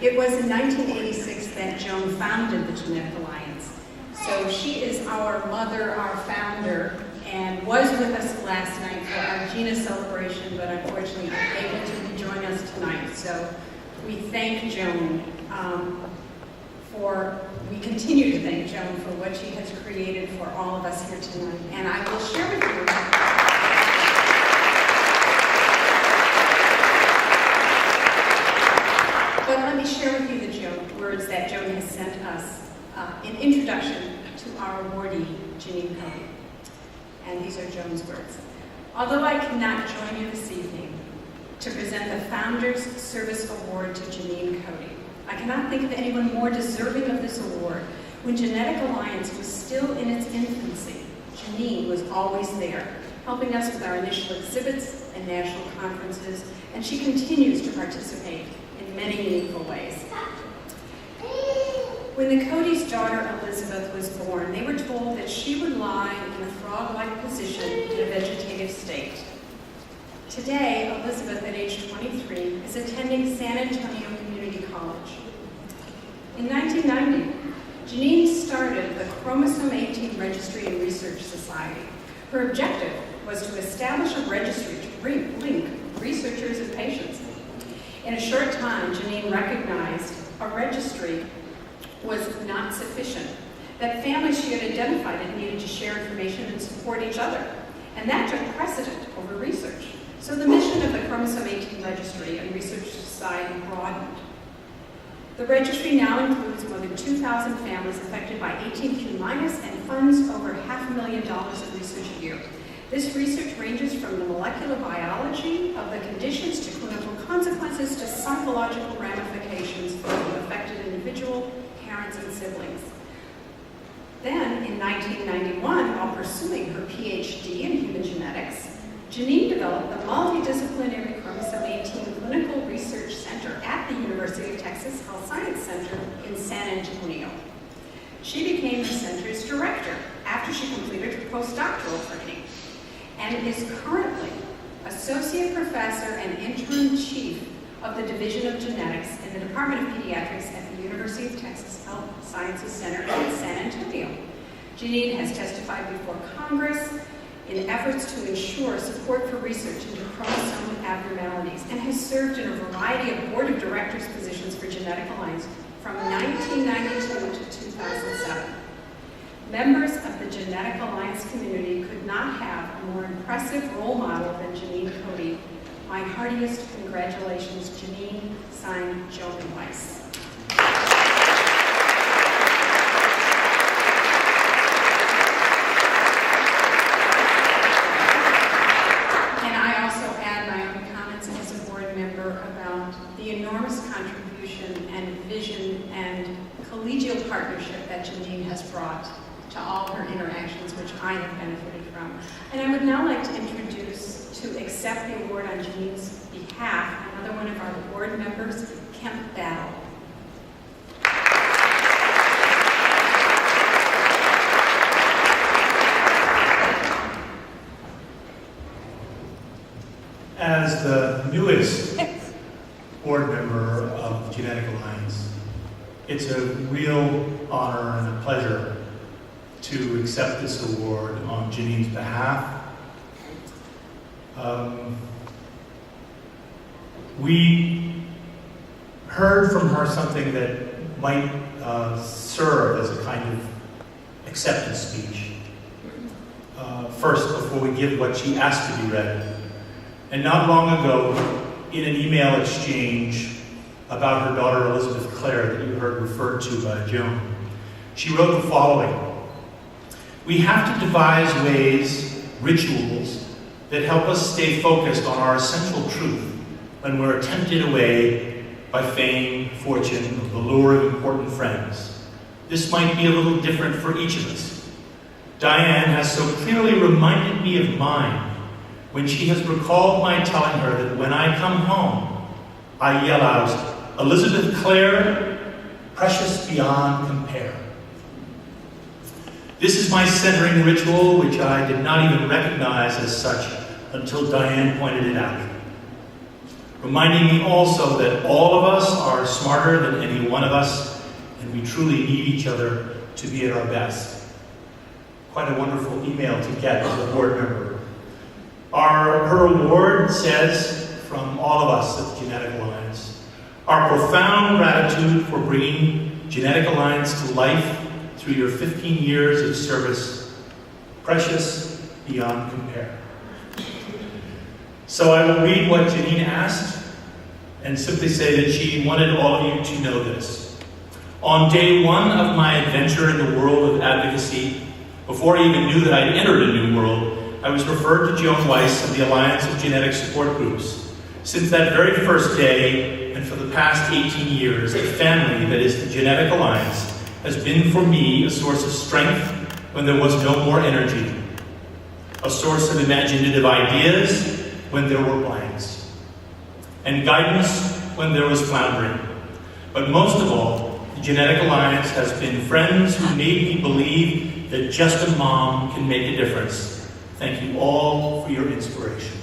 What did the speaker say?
It was in 1986 that Joan founded the Genetic Alliance. So she is our mother, our founder, and was with us last night for our Gina celebration, but unfortunately unable to join us tonight. So we thank Joan we continue to thank Joan for what she has created for all of us here tonight. And I will share with you but let me share with you the words that Joan has sent us in introduction to our awardee, Jannine Cody. And these are Joan's words. Although I cannot join you this evening to present the Founders Service Award to Jannine Cody, I cannot think of anyone more deserving of this award. When Genetic Alliance was still in its infancy, Jannine was always there, helping us with our initial exhibits and national conferences, and she continues to participate in many meaningful ways. When the Cody's daughter Elizabeth was born, they were told that she would lie in a frog-like position in a vegetative state. Today, Elizabeth, at age 23, is attending San Antonio Community College. In 1990, Jannine started the Chromosome 18 Registry and Research Society. Her objective was to establish a registry to link researchers and patients. In a short time, Jannine recognized a registry was not sufficient, that families she had identified needed to share information and support each other, and that took precedent over research. So the mission of the Chromosome 18 Registry and Research Society broadened. The registry now includes more than 2,000 families affected by 18q- and funds over $500,000 of research a year. This research ranges from the molecular biology of the conditions to clinical consequences to psychological ramifications for the affected individual, parents, and siblings. Then, in 1991, while pursuing her PhD in human genetics, Jannine developed the multidisciplinary Chromosome 18 Clinical Research Center at the University of Texas Health Science Center in San Antonio. She became the center's director after she completed her postdoctoral training and is currently associate professor and interim chief of the Division of Genetics in the Department of Pediatrics at the University of Texas Health Sciences Center in San Antonio. Jannine has testified before Congress in efforts to ensure support for research into chromosomal abnormalities and has served in a variety of board of directors positions for Genetic Alliance from 1992 to 2007. Members of the Genetic Alliance community could not have a more impressive role model than Jannine Cody. My heartiest congratulations, Jannine, signed Joan Weiss. The enormous contribution and vision and collegial partnership that Jannine has brought to all her interactions, which I have benefited from. And I would now like to introduce, to accept the award on Jannine's behalf, another one of our board members, Kemp Battle. As the newest board member of the Genetic Alliance, it's a real honor and a pleasure to accept this award on Jannine's behalf. We heard from her something that might serve as a kind of acceptance speech. First, before we give what she asked to be read. And not long ago, in an email exchange about her daughter Elizabeth Clare that you heard referred to by Joan, she wrote the following: "We have to devise ways, rituals, that help us stay focused on our essential truth when we're tempted away by fame, fortune, or the lure of important friends. This might be a little different for each of us. Diane has so clearly reminded me of mine when she has recalled my telling her that when I come home, I yell out, 'Elizabeth Clare, precious beyond compare.' This is my centering ritual, which I did not even recognize as such until Diane pointed it out. reminding me also that all of us are smarter than any one of us, and we truly need each other to be at our best. Quite a wonderful email to get as a board member. Her award says, from all of us at the Genetic Alliance, our profound gratitude for bringing Genetic Alliance to life through your 15 years of service, precious beyond compare. So I will read what Jannine asked and simply say that she wanted all of you to know this. On day one of my adventure in the world of advocacy, before I even knew that I'd entered a new world, I was referred to Joan Weiss of the Alliance of Genetic Support Groups. Since that very first day, and for the past 18 years, a family that is the Genetic Alliance has been for me a source of strength when there was no more energy, a source of imaginative ideas when there were blanks, and guidance when there was floundering. But most of all, the Genetic Alliance has been friends who made me believe that just a mom can make a difference. Thank you all for your inspiration.